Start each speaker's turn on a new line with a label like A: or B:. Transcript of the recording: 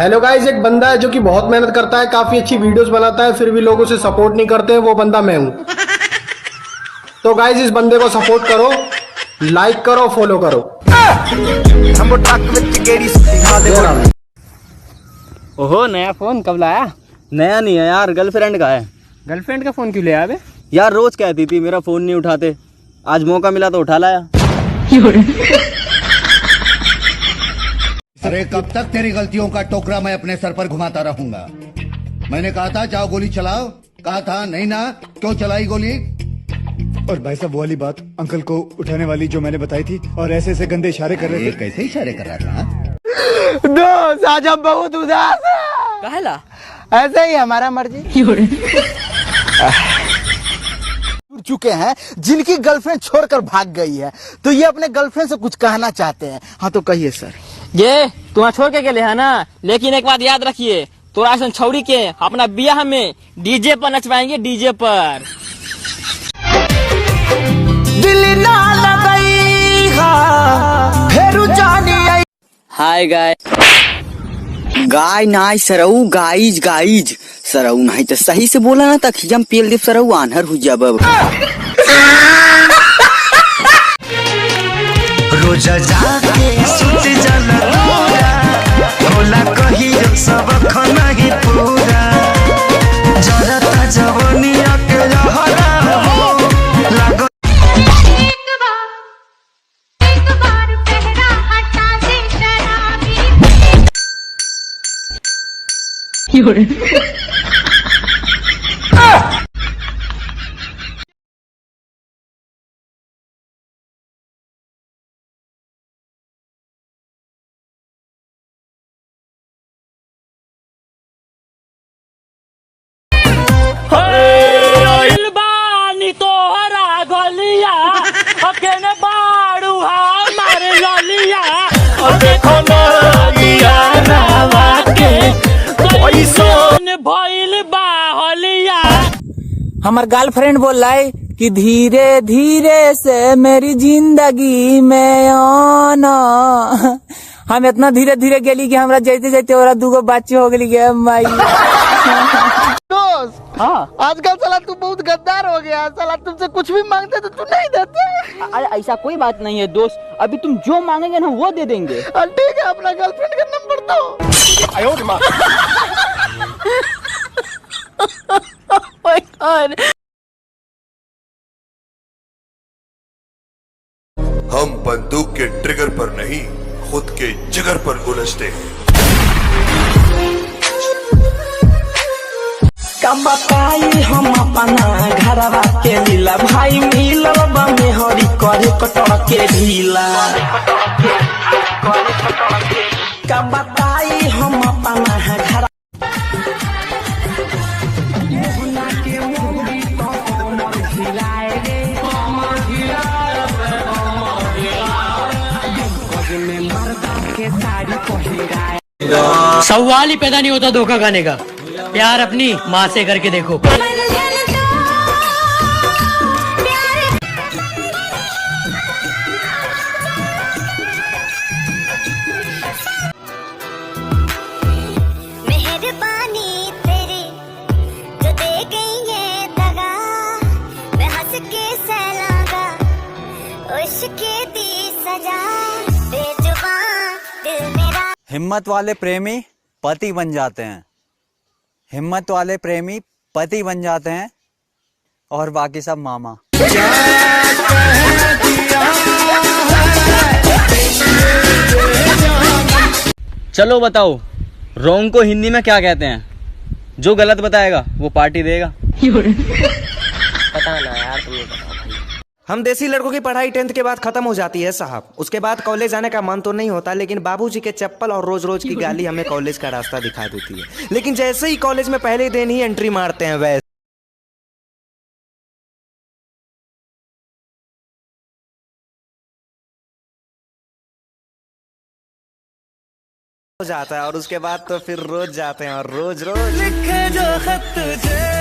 A: Hello guys, एक बंदा है जो कि बहुत मेहनत करता है, काफी अच्छी वीडियोस बनाता है, फिर भी लोग उसे सपोर्ट नहीं करते। वो बंदा मैं हूं। तो गाइस, इस बंदे को सपोर्ट करो, लाइक करो, फॉलो करो।
B: ओहो, नया फोन कब लाया?
C: नया नहीं है यार, गर्लफ्रेंड का है।
B: गर्लफ्रेंड का फोन क्यों ले आया बे?
C: यार रोज कहती थी मेरा फोन नहीं उठाते, आज मौका मिला तो उठा लाया।
D: अरे कब तक तेरी गलतियों का टोकरा मैं अपने सर पर घुमाता रहूंगा। मैंने कहा था जाओ गोली चलाओ, कहा था नहीं ना, क्यों चलाई गोली?
E: और भाई साहब वो वाली बात अंकल को उठाने वाली जो मैंने बताई थी, और ऐसे ऐसे गंदे इशारे कर रहे थे।
D: कैसे इशारे कर रहा था?
F: दोस्त आज हम बहुत उदास है।
B: कहला
F: ऐसे ही हमारा मर्जी। जुड़ चुके हैं जिनकी गर्लफ्रेंड छोड़कर भाग गई है, तो ये अपने गर्लफ्रेंड से कुछ कहना चाहते हैं। हाँ तो कहिए सर।
B: ये तुम्हारा छोड़ के गेले है ना, लेकिन एक बात याद रखिए, तो ऐसा छौड़ी के अपना बियाह में डीजे पर नचवाएंगे, डीजे पर।
C: हाय गाय गाय नाय सरऊ गाइज गाइज सरऊ नहीं तो सही से बोला ना तक जम पेल दे सरऊ आनहर हो जब
G: रोजा जाके सुत जाना होला कही सब खाना ही पूरा जरता जवनिया के रहला लागो
H: एक बार पहरा हटा दे शराबी।
F: हमार गर्लफ्रेंड बोल रहा है कि धीरे धीरे से मेरी जिंदगी में आना। हम इतना धीरे धीरे गेली कि हमरा जाते जाते और दूगो बच्चे हो गई गे माई। दोस्त,
B: हाँ
F: आजकल साला तू बहुत गद्दार हो गया। साला तुमसे कुछ भी मांगते तो तू नहीं देते।
B: अरे ऐसा कोई बात नहीं है दोस्त, अभी तुम जो मांगेंगे ना वो दे देंगे।
F: ठीक है, अपना गर्लफ्रेंड का नंबर दो।
I: हम बंदूक के ट्रिगर पर नहीं, खुद के जिगर पर उलझते हैं।
G: कब बताई हम अपना घरवा के लीला, भाई मिलल बा मेहरी करे कटड़ के ढीला। कब बताई हम अपना घर
J: सवाल ही पैदा नहीं होता धोखा खाने का। प्यार अपनी माँ से करके देखो।
H: मेहरबानी तेरी जो दे गई ये दगा, मैं हंस के सहलागा उसके दी सजा। बेजुबान दिल मेरा।
C: हिम्मत वाले प्रेमी पति बन जाते हैं, हिम्मत वाले प्रेमी पति बन जाते हैं, और बाकी सब मामा। चलो बताओ, रॉन्ग को हिंदी में क्या कहते हैं? जो गलत बताएगा वो पार्टी देगा।
B: पता ना यार, तुम बताओ भाई।
G: हम देसी लड़कों की पढ़ाई 10th के बाद खत्म हो जाती है साहब। उसके बाद कॉलेज आने का मन तो नहीं होता, लेकिन बाबूजी के चप्पल और रोज रोज की गाली हमें कॉलेज का रास्ता दिखा देती है। लेकिन जैसे ही कॉलेज में पहले दिन ही एंट्री मारते हैं वैसे हो जाता है, और उसके बाद तो फिर रोज जाते हैं और रोज रोज लिखे जो खत तुझे